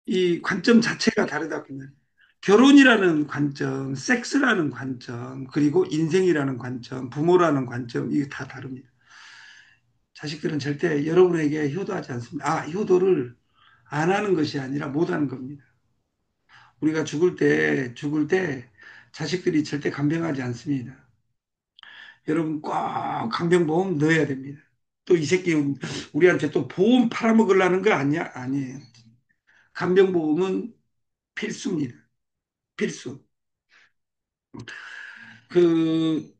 이 관점 자체가 다르다고 면 결혼이라는 관점, 섹스라는 관점, 그리고 인생이라는 관점, 부모라는 관점, 이게 다 다릅니다. 자식들은 절대 여러분에게 효도하지 않습니다. 효도를 안 하는 것이 아니라 못 하는 겁니다. 우리가 죽을 때 자식들이 절대 간병하지 않습니다. 여러분 꼭 간병보험 넣어야 됩니다. 또 이 새끼 우리한테 또 보험 팔아먹으려는 거 아니야? 아니에요. 간병보험은 필수입니다. 필수. 그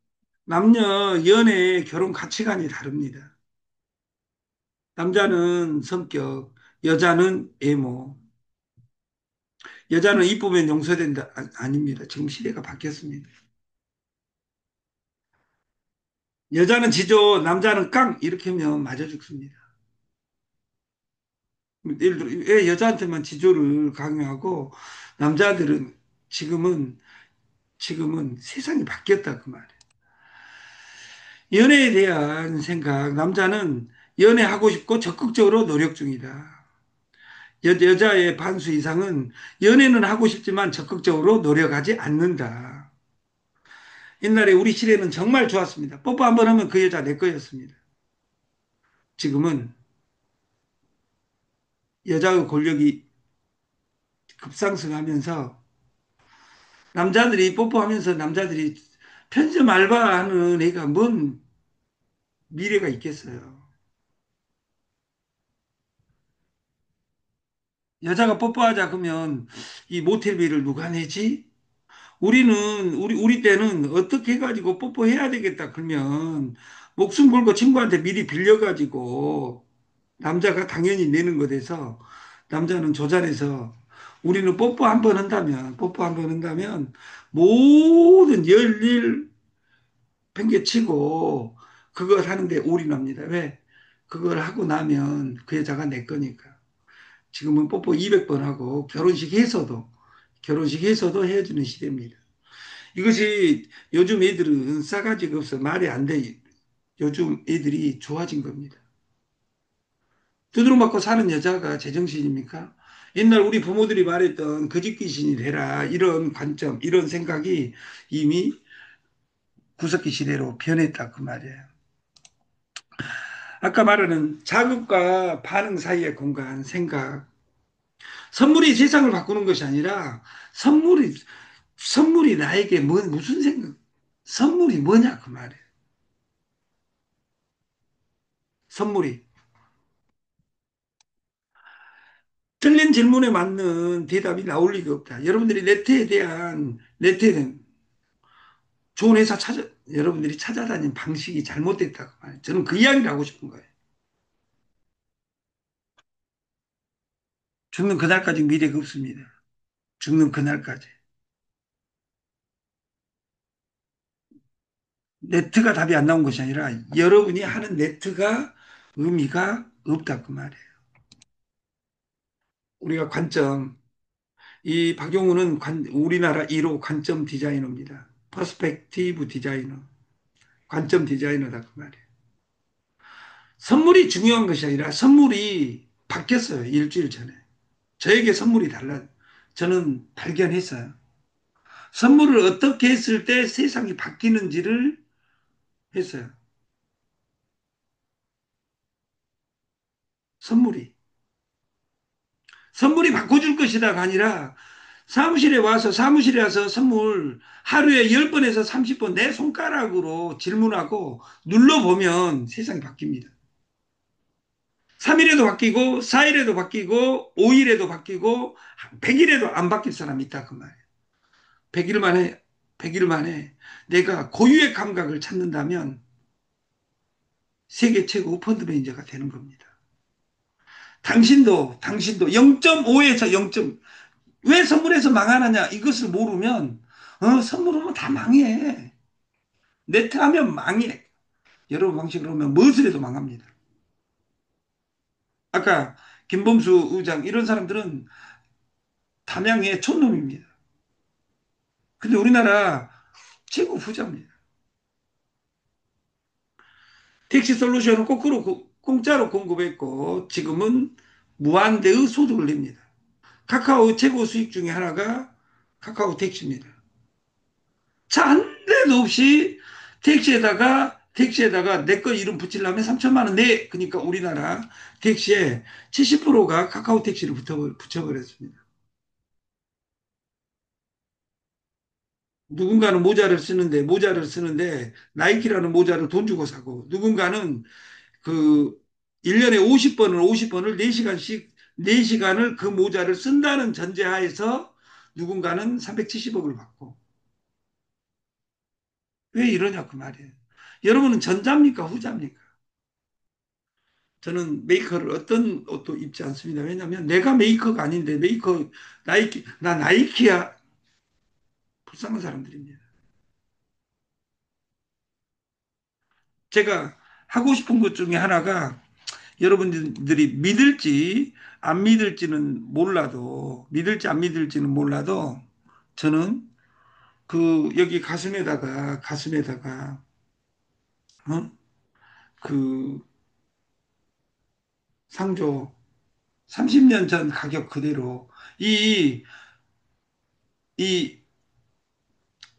남녀 연애 결혼 가치관이 다릅니다. 남자는 성격, 여자는 외모. 여자는 이쁘면 용서된다. 아닙니다. 지금 시대가 바뀌었습니다. 여자는 남자는 깡 이렇게 하면 맞아 죽습니다. 예를 들어 왜 여자한테만 지조를 강요하고 남자들은 지금은 세상이 바뀌었다 그 말이에요. 연애에 대한 생각 남자는 연애하고 싶고 적극적으로 노력 중이다. 여자의 반수 이상은 연애는 하고 싶지만 적극적으로 노력하지 않는다. 옛날에 우리 시대는 정말 좋았습니다. 뽀뽀 한 번 하면 그 여자 내 거였습니다. 지금은 여자의 권력이 급상승하면서 남자들이 뽀뽀하면서 남자들이 편의점 알바하는 애가 뭔 미래가 있겠어요. 여자가 뽀뽀하자 그러면 이 모텔비를 누가 내지? 우리 때는 어떻게 해가지고 뽀뽀해야 되겠다 그러면 목숨 걸고 친구한테 미리 빌려가지고 남자가 당연히 내는 것에서 남자는 조잘해서 우리는 뽀뽀 한 번 한다면 모든 열일 팽개치고 그걸 하는데 올인합니다. 왜? 그걸 하고 나면 그 여자가 내 거니까. 지금은 뽀뽀 200번 하고 결혼식 해서도 헤어지는 시대입니다. 이것이 요즘 애들은 싸가지가 없어 말이 안 돼. 요즘 애들이 좋아진 겁니다. 두드러 맞고 사는 여자가 제정신입니까? 옛날 우리 부모들이 말했던 거짓 귀신이 되라 이런 관점, 이런 생각이 이미 구석기 시대로 변했다 그 말이에요. 아까 말하는 자극과 반응 사이의 공간, 생각. 선물이 세상을 바꾸는 것이 아니라 선물이 선물이 나에게 무슨 생각? 선물이 뭐냐 그 말이에요. 선물이 틀린 질문에 맞는 대답이 나올 리가 없다. 여러분들이 네트에 대한 좋은 회사 여러분들이 찾아다니는 방식이 잘못됐다고 말이에요. 저는 그 이야기를 하고 싶은 거예요. 죽는 그날까지 미래가 없습니다. 죽는 그날까지. 네트가 답이 안 나온 것이 아니라 여러분이 하는 네트가 의미가 없다 그 말이에요. 우리가 이 박용우는 우리나라 1호 관점 디자이너입니다. 퍼스펙티브 디자이너, 관점 디자이너다 그 말이에요. 선물이 중요한 것이 아니라 선물이 바뀌었어요. 일주일 전에. 저에게 선물이 저는 발견했어요. 선물을 어떻게 했을 때 세상이 바뀌는지를 했어요. 선물이. 선물이 바꿔줄 것이다가 아니라 사무실에 와서 선물 하루에 10번에서 30번 내 손가락으로 질문하고 눌러보면 세상이 바뀝니다. 3일에도 바뀌고 4일에도 바뀌고 5일에도 바뀌고 100일에도 안 바뀔 사람이 있다 그 말이에요. 100일 만에 100일 만에 내가 고유의 감각을 찾는다면 세계 최고 펀드 매니저가 되는 겁니다. 당신도 0.5에서 0. 왜 선물에서 망하느냐 이것을 모르면 선물하면 다 망해. 네트하면 망해. 여러분 방식으로 하면 무엇을 해도 망합니다. 아까 김범수 의장 이런 사람들은 담양의 촌놈입니다. 근데 우리나라 최고 부자입니다. 택시 솔루션을 거꾸로 공짜로 공급했고 지금은 무한대의 소득을 냅니다. 카카오 최고 수익 중에 하나가 카카오 택시입니다. 차 한 대도 없이 택시에다가 내 거 이름 붙이려면 3천만 원 내. 그러니까 우리나라 택시에 70%가 카카오 택시를 붙여버렸습니다. 누군가는 모자를 쓰는데 나이키라는 모자를 돈 주고 사고 누군가는 그 1년에 50번을 4시간씩 4시간을 그 모자를 쓴다는 전제하에서 누군가는 370억을 받고 왜 이러냐 그 말이에요. 여러분은 전자입니까 후자입니까? 저는 메이커를 어떤 옷도 입지 않습니다. 왜냐하면 내가 메이커가 아닌데 나 나이키야 불쌍한 사람들입니다. 제가 하고 싶은 것 중에 하나가 여러분들이 믿을지 안 믿을지는 몰라도 믿을지 안 믿을지는 몰라도 저는 그 여기 가슴에다가 어? 그 상조 30년 전 가격 그대로 이 이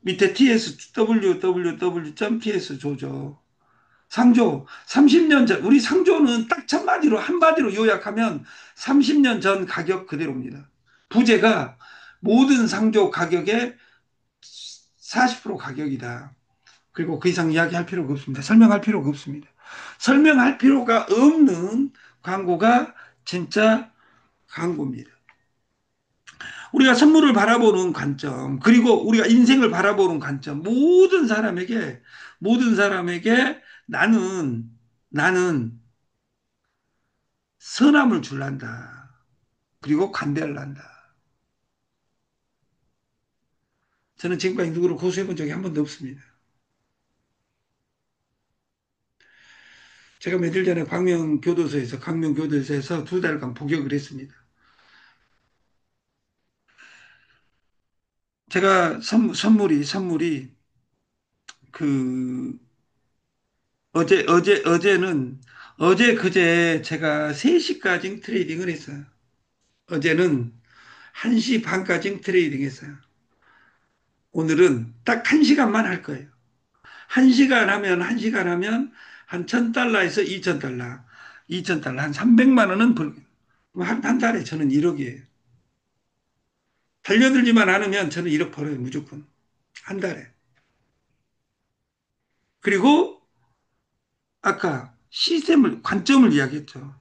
밑에 TS www.ts 조죠. 상조 30년 전 우리 상조는 딱 첫마디로 한마디로 요약하면 30년 전 가격 그대로입니다. 부재가 모든 상조 가격의 40% 가격이다. 그리고 그 이상 이야기할 필요가 없습니다. 설명할 필요가 없습니다. 설명할 필요가 없는 광고가 진짜 광고입니다. 우리가 선물을 바라보는 관점, 그리고 우리가 인생을 바라보는 관점, 모든 사람에게 나는 선함을 줄란다. 그리고 관대를 한다. 저는 지금까지 누구를 고소해 본 적이 한 번도 없습니다. 제가 며칠 전에 광명교도소에서 2달간 복역을 했습니다. 제가 선물이 그 그제 제가 3시까지 트레이딩을 했어요. 어제는 1시 반까지 트레이딩 했어요. 오늘은 딱 1시간만 할 거예요. 1시간 하면 한 1000달러에서 2000달러, 2000달러, 한 300만 원은 한 달에 저는 1억이에요. 달려들지만 않으면 저는 1억 벌어요, 무조건. 한 달에. 그리고 아까 관점을 이야기했죠.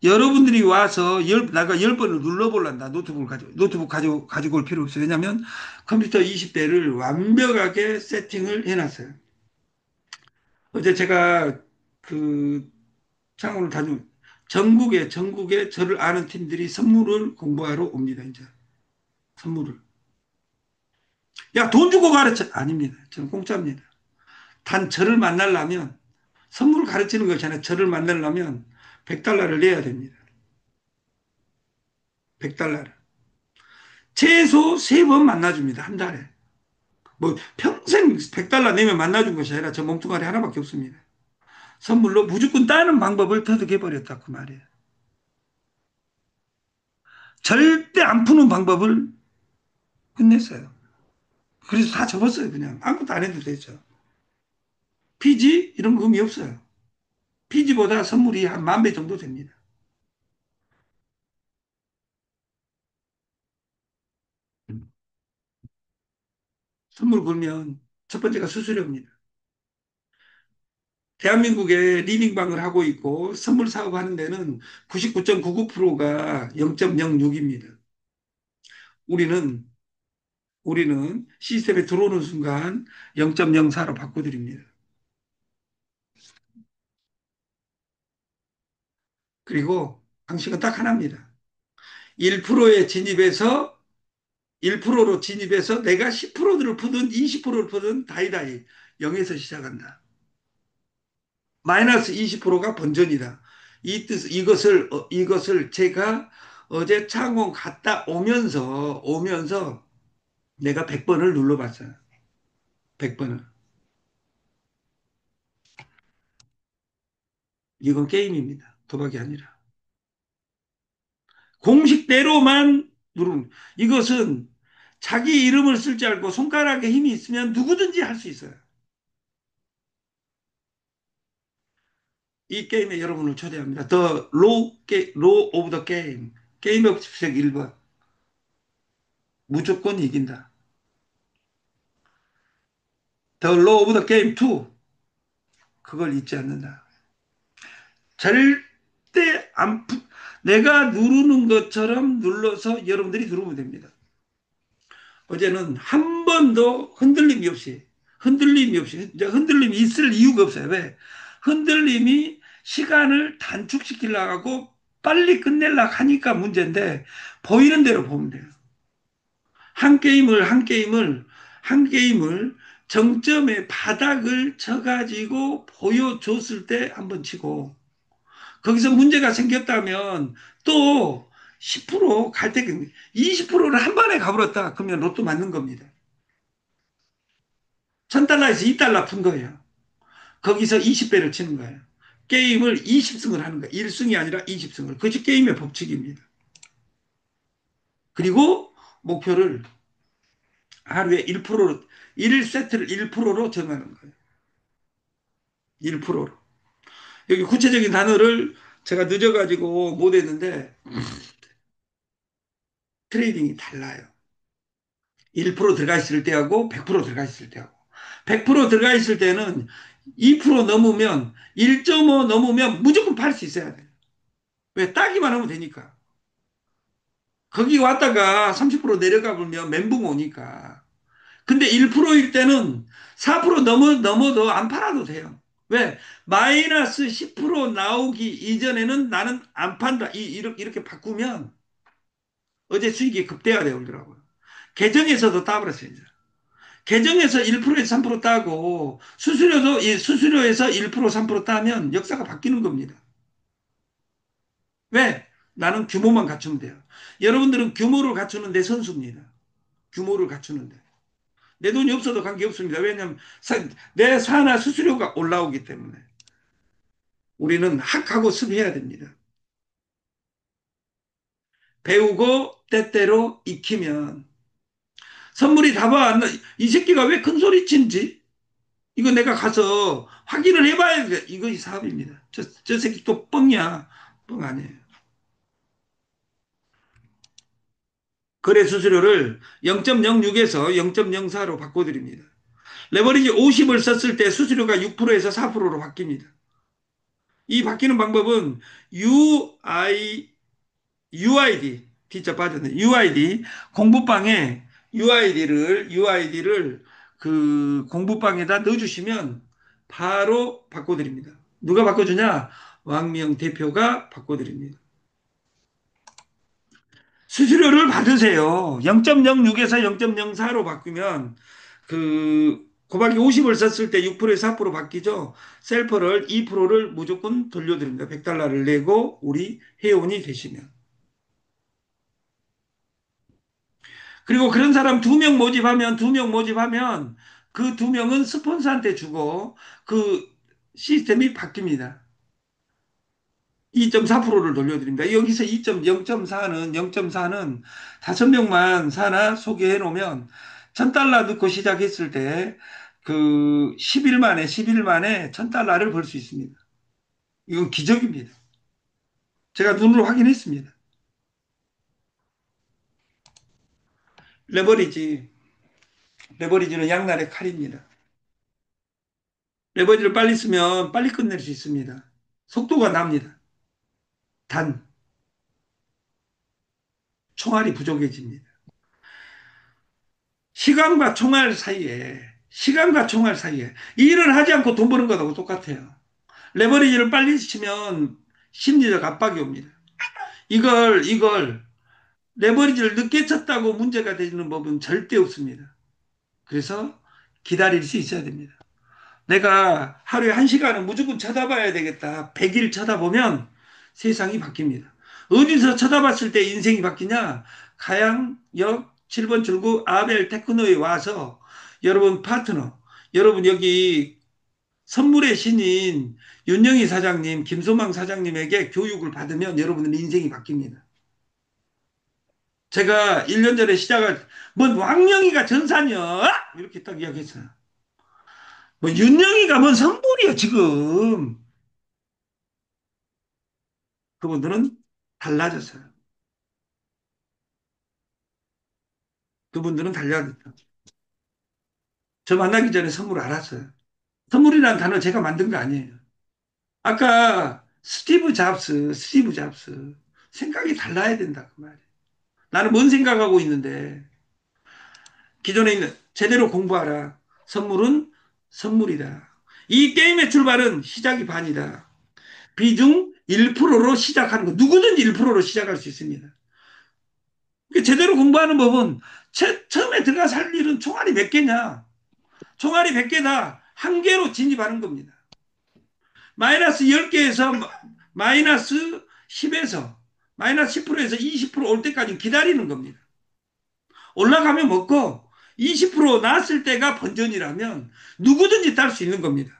여러분들이 와서 나가 10번을 눌러볼란다. 노트북 가지고 올 필요 없어요. 왜냐하면 컴퓨터 20대를 완벽하게 세팅을 해놨어요. 어제 제가 그 창원을 다녀 전국에 저를 아는 팀들이 선물을 공부하러 옵니다. 이제 선물을. 야, 돈 주고 가르쳐. 아닙니다. 저는 공짜입니다. 단 저를 만나려면 선물을 가르치는 것이 아니라 저를 만나려면 100달러를 내야 됩니다. 100달러를. 최소 3번 만나줍니다. 한 달에. 뭐 평생 100달러 내면 만나준 것이 아니라 저 몸뚱아리 하나밖에 없습니다. 선물로 무조건 따는 방법을 터득해버렸다 그 말이에요. 절대 안 푸는 방법을 끝냈어요. 그래서 다 접었어요. 그냥 아무것도 안 해도 되죠. 피지 이런 거 의미 없어요. 피지보다 선물이 한 10,000배 정도 됩니다. 선물 걸면 첫 번째가 수수료입니다. 대한민국에 리빙방을 하고 있고 선물 사업하는 데는 99.99%가 0.06입니다. 우리는 우리는 시스템에 들어오는 순간 0.04로 바꿔드립니다. 그리고 방식은 딱 하나입니다. 1%에 진입해서 1%로 진입해서 내가 10%를 푸든 20%를 푸든 다이다이 0에서 시작한다. 마이너스 20%가 본전이다. 이것을 제가 어제 창원 갔다 오면서 내가 100번을 눌러봤어요. 100번을. 이건 게임입니다. 도박이 아니라. 공식대로만 누르는. 이것은 자기 이름을 쓸 줄 알고 손가락에 힘이 있으면 누구든지 할 수 있어요. 이 게임에 여러분을 초대합니다. Law of the Game. 게임의 법칙 1번. 무조건 이긴다. The Law of the Game 2. 그걸 잊지 않는다. 절대 안, 내가 누르는 것처럼 눌러서 여러분들이 누르면 됩니다. 어제는 한 번도 흔들림이 없이, 이제 흔들림이 있을 이유가 없어요. 왜? 흔들림이 시간을 단축시키려고 하고 빨리 끝내려고 하니까 문제인데, 보이는 대로 보면 돼요. 한 게임을 정점의 바닥을 쳐가지고 보여줬을 때 한번 치고, 거기서 문제가 생겼다면 또 10%갈 때 20%를 한 번에 가버렸다. 그러면 로또 맞는 겁니다. 1000달러에서 2달러 푼 거예요. 거기서 20배를 치는 거예요. 게임을 20승을 하는 거예요. 1승이 아니라 20승을. 그것이 게임의 법칙입니다. 그리고 목표를 하루에 1%로, 1세트를 1%로 정하는 거예요. 1%로. 여기 구체적인 단어를 제가 늦어가지고 못 했는데, 트레이딩이 달라요. 1% 들어가 있을 때하고 100% 들어가 있을 때하고. 100% 들어가 있을 때는 2% 넘으면 1.5 넘으면 무조건 팔 수 있어야 돼. 왜? 따기만 하면 되니까. 거기 왔다가 30% 내려가 보면 멘붕 오니까. 근데 1%일 때는 4% 넘어도 안 팔아도 돼요. 왜? 마이너스 10% 나오기 이전에는 나는 안 판다. 이렇게 바꾸면 어제 수익이 급대화되어 오더라고요. 계정에서도 따버렸어요. 계정에서 1%에서 3% 따고 수수료에서 1% 3% 따면 역사가 바뀌는 겁니다. 왜? 나는 규모만 갖추면 돼요. 여러분들은 규모를 갖추는 데 선수입니다. 규모를 갖추는데. 내 돈이 없어도 관계없습니다. 왜냐하면 내 사나 수수료가 올라오기 때문에. 우리는 학하고 습해야 됩니다. 배우고 때때로 익히면 선물이 다 봐. 이 새끼가 왜 큰 소리 친지? 이거 내가 가서 확인을 해봐야 돼. 이것이 사업입니다. 저 새끼 또 뻥이야. 뻥 아니에요. 거래 수수료를 0.06에서 0.04로 바꿔드립니다. 레버리지 50을 썼을 때 수수료가 6%에서 4%로 바뀝니다. 이 바뀌는 방법은 UID, D자 빠졌네. UID, 공부방에 UID를 그 공부방에다 넣어주시면 바로 바꿔드립니다. 누가 바꿔주냐? 왕명 대표가 바꿔드립니다. 수수료를 받으세요. 0.06에서 0.04로 바꾸면 그 곱하기 50을 썼을 때 6%에서 4% 바뀌죠. 셀퍼를 2%를 무조건 돌려드립니다. 100달러를 내고 우리 회원이 되시면. 그리고 그런 사람 2명 모집하면 그 2명은 스폰서한테 주고 그 시스템이 바뀝니다. 2.4%를 돌려드립니다. 여기서 0.4는 5명만 사나 소개해 놓으면 1000달러 넣고 시작했을 때 그 10일 만에 1000달러를 벌 수 있습니다. 이건 기적입니다. 제가 눈으로 확인했습니다. 레버리지, 레버리지는 양날의 칼입니다. 레버리지를 빨리 쓰면 빨리 끝낼 수 있습니다. 속도가 납니다. 단, 총알이 부족해집니다. 시간과 총알 사이에 일을 하지 않고 돈 버는 것하고 똑같아요. 레버리지를 빨리 치면 심리적 압박이 옵니다. 이걸 레버리지를 늦게 쳤다고 문제가 되는 법은 절대 없습니다. 그래서 기다릴 수 있어야 됩니다. 내가 하루에 1시간은 무조건 쳐다봐야 되겠다. 100일 쳐다보면 세상이 바뀝니다. 어디서 쳐다봤을 때 인생이 바뀌냐? 가양역 7번 출구 아벨 테크노에 와서 여러분 파트너, 여러분 여기 선물의 신인 윤영희 사장님, 김소망 사장님에게 교육을 받으면 여러분의 인생이 바뀝니다. 제가 1년 전에 시작을, 뭔 왕영이가 전산이야? 이렇게 딱 이야기했어요. 뭐 윤영이가 뭔 성불이야, 지금. 그분들은 달라졌어요. 그분들은 달라졌어요. 저 만나기 전에 선물 알았어요. 선물이라는 단어 제가 만든 거 아니에요. 아까 스티브 잡스. 생각이 달라야 된다, 그 말이에요. 나는 뭔 생각하고 있는데, 기존에 있는, 제대로 공부하라. 선물은 선물이다. 이 게임의 출발은 시작이 반이다. 비중 1%로 시작하는 거. 누구든지 1%로 시작할 수 있습니다. 그러니까 제대로 공부하는 법은 처음에 들어가서 할 일은 총알이 몇 개냐? 총알이 100개다. 한 개로 진입하는 겁니다. 마이너스 10개에서 마이너스 10에서 마이너스 10%에서 20%올 때까지 기다리는 겁니다. 올라가면 먹고 20% 났을 때가 번전이라면 누구든지 딸 수 있는 겁니다.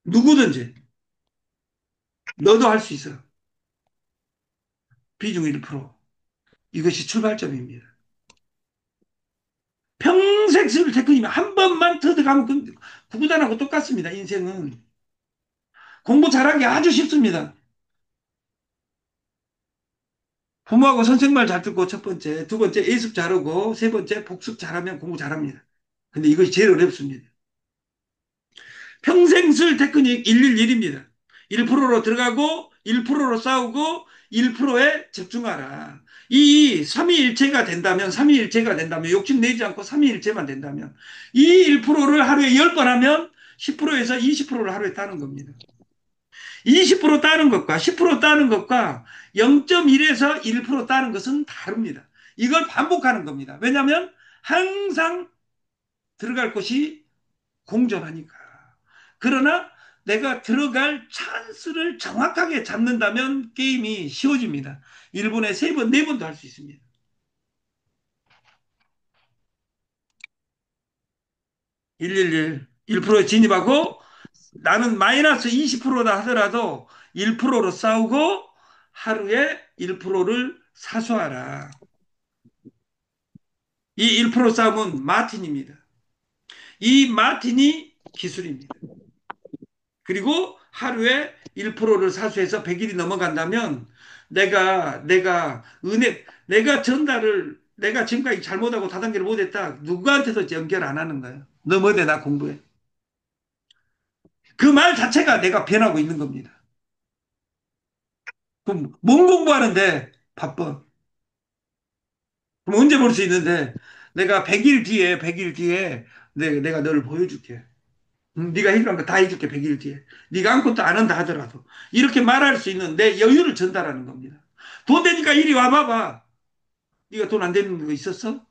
누구든지. 너도 할 수 있어. 비중 1%. 이것이 출발점입니다. 평생 쓸 테크니까 한 번만 터득하면 구구단하고 똑같습니다. 인생은. 공부 잘하기 아주 쉽습니다. 부모하고 선생 말 잘 듣고 첫 번째, 두 번째 예습 잘하고 세 번째 복습 잘하면 공부 잘합니다. 근데 이것이 제일 어렵습니다. 평생 쓸 테크닉 111입니다. 1%로 들어가고 1%로 싸우고 1%에 집중하라. 이 삼위일체가 된다면 삼위일체가 된다면 욕심내지 않고 삼위일체만 된다면 이 1%를 하루에 10번 하면 10%에서 20%를 하루에 따는 겁니다. 20% 따는 것과 10% 따는 것과 0.1에서 1% 따는 것은 다릅니다. 이걸 반복하는 겁니다. 왜냐하면 항상 들어갈 곳이 공존하니까. 그러나 내가 들어갈 찬스를 정확하게 잡는다면 게임이 쉬워집니다. 1분에 3번, 4번도 할 수 있습니다. 111, 1%에 진입하고 나는 마이너스 20%다 하더라도 1%로 싸우고 하루에 1%를 사수하라. 이 1% 싸움은 마틴입니다. 이 마틴이 기술입니다. 그리고 하루에 1%를 사수해서 100일이 넘어간다면 내가 전달을 내가 지금까지 잘못하고 다단계를 못했다. 누구한테도 연결 안 하는 거예요. 너 뭐대 나 공부해. 그 말 자체가 내가 변하고 있는 겁니다. 그럼 뭔 공부하는데 바빠. 그럼 언제 볼 수 있는데 내가 100일 뒤에 내가 너를 보여줄게. 네가 해결한 거 다 해줄게 100일 뒤에. 네가 아무것도 안 한다 하더라도 이렇게 말할 수 있는 내 여유를 전달하는 겁니다. 돈 되니까 이리 와봐봐. 네가 돈 안 되는 거 있었어?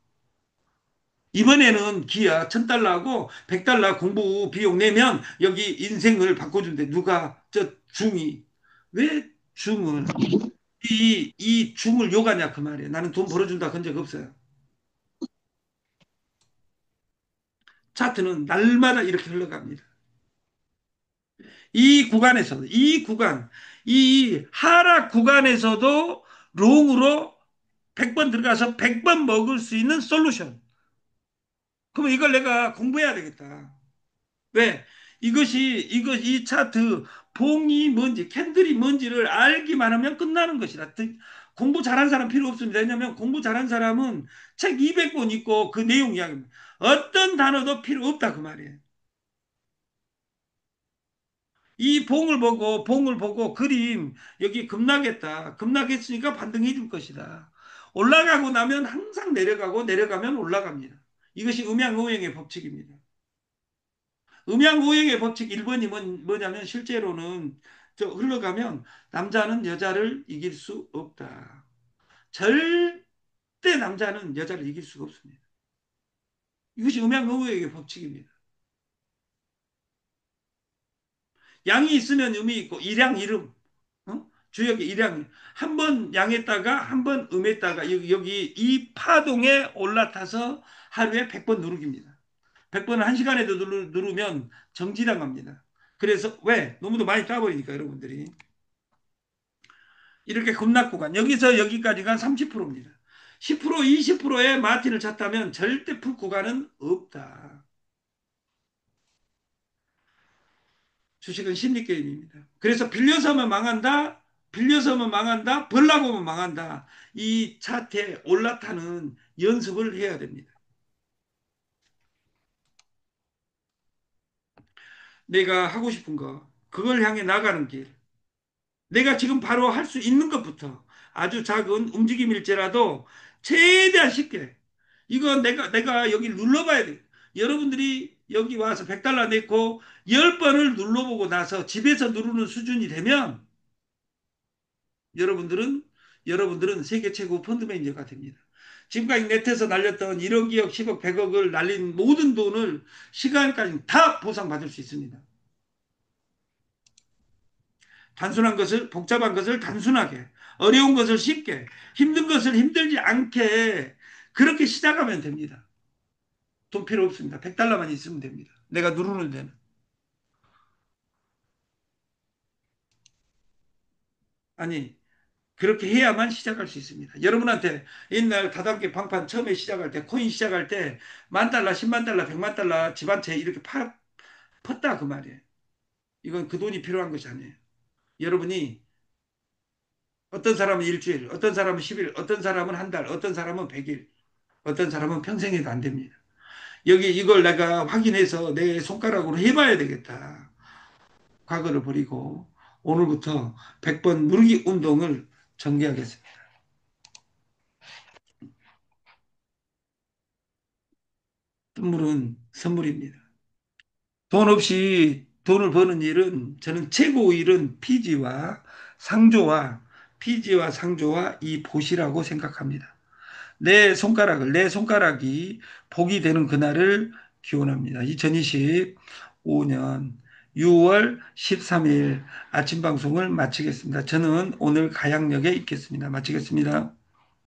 이번에는 기야 1000달러하고 100달러 공부 비용 내면 여기 인생을 바꿔준대. 누가? 저 중이. 왜 중을? 이 중을 욕하냐 그 말이에요. 나는 돈 벌어준다 그런 적 없어요. 차트는 날마다 이렇게 흘러갑니다. 이 하락 구간에서도 롱으로 100번 들어가서 100번 먹을 수 있는 솔루션. 그러면 이걸 내가 공부해야 되겠다. 왜? 이 차트, 봉이 뭔지, 캔들이 뭔지를 알기만 하면 끝나는 것이다. 공부 잘한 사람 필요 없습니다. 왜냐하면 공부 잘한 사람은 책 200권 읽고 그 내용 이야기합니다. 어떤 단어도 필요 없다. 그 말이에요. 이 봉을 보고 그림 여기 급락했다. 급락했으니까 반등해 줄 것이다. 올라가고 나면 항상 내려가고 내려가면 올라갑니다. 이것이 음양오행의 법칙입니다. 음양오행의 법칙 1번이 뭐냐면 실제로는 저 흘러가면 남자는 여자를 이길 수 없다. 절대 남자는 여자를 이길 수가 없습니다. 이것이 음양오행의 법칙입니다. 양이 있으면 음이 있고 일양 이름 주역의 일양 한 번 양했다가 한 번 음했다가 여기 이 파동에 올라타서 하루에 100번 누르기입니다. 100번을 1시간에도 누르면 정지당합니다. 그래서 왜? 너무도 많이 까버리니까 여러분들이 이렇게 급락 구간. 여기서 여기까지가 30%입니다. 10%, 20%의 마진을 쳤다면 절대 풀 구간은 없다. 주식은 심리 게임입니다. 그래서 빌려서면 망한다, 빌려서면 망한다, 벌라고 하면 망한다. 이 차트에 올라타는 연습을 해야 됩니다. 내가 하고 싶은 거, 그걸 향해 나가는 길. 내가 지금 바로 할 수 있는 것부터 아주 작은 움직임일지라도 최대한 쉽게. 이거 내가 여기 눌러봐야 돼. 여러분들이 여기 와서 100달러 내고 10번을 눌러보고 나서 집에서 누르는 수준이 되면 여러분들은 여러분들은 세계 최고 펀드 매니저가 됩니다. 지금까지 네트에서 날렸던 1억, 2억, 10억, 100억을 날린 모든 돈을 시간까지 다 보상받을 수 있습니다. 단순한 것을, 복잡한 것을 단순하게, 어려운 것을 쉽게, 힘든 것을 힘들지 않게 그렇게 시작하면 됩니다. 돈 필요 없습니다. 100달러만 있으면 됩니다. 내가 누르는 데는. 아니, 그렇게 해야만 시작할 수 있습니다. 여러분한테 옛날 다단계 방판 처음에 시작할 때, 코인 시작할 때, 10,000달러, 100,000달러, 100만 달러 집 한 채 이렇게 팠다 그 말이에요. 이건 그 돈이 필요한 것이 아니에요. 여러분이 어떤 사람은 일주일, 어떤 사람은 10일, 어떤 사람은 한 달, 어떤 사람은 100일, 어떤 사람은 평생에도 안 됩니다. 여기 이걸 내가 확인해서 내 손가락으로 해봐야 되겠다. 과거를 버리고 오늘부터 100번 누르기 운동을 전개하겠습니다. 선물은 선물입니다. 돈 없이 돈을 버는 일은 저는 최고 일은 피지와 상조와 이 보시라고 생각합니다. 내 손가락이 복이 되는 그날을 기원합니다. 2025년 6월 13일 아침 방송을 마치겠습니다. 저는 오늘 가양역에 있겠습니다. 마치겠습니다.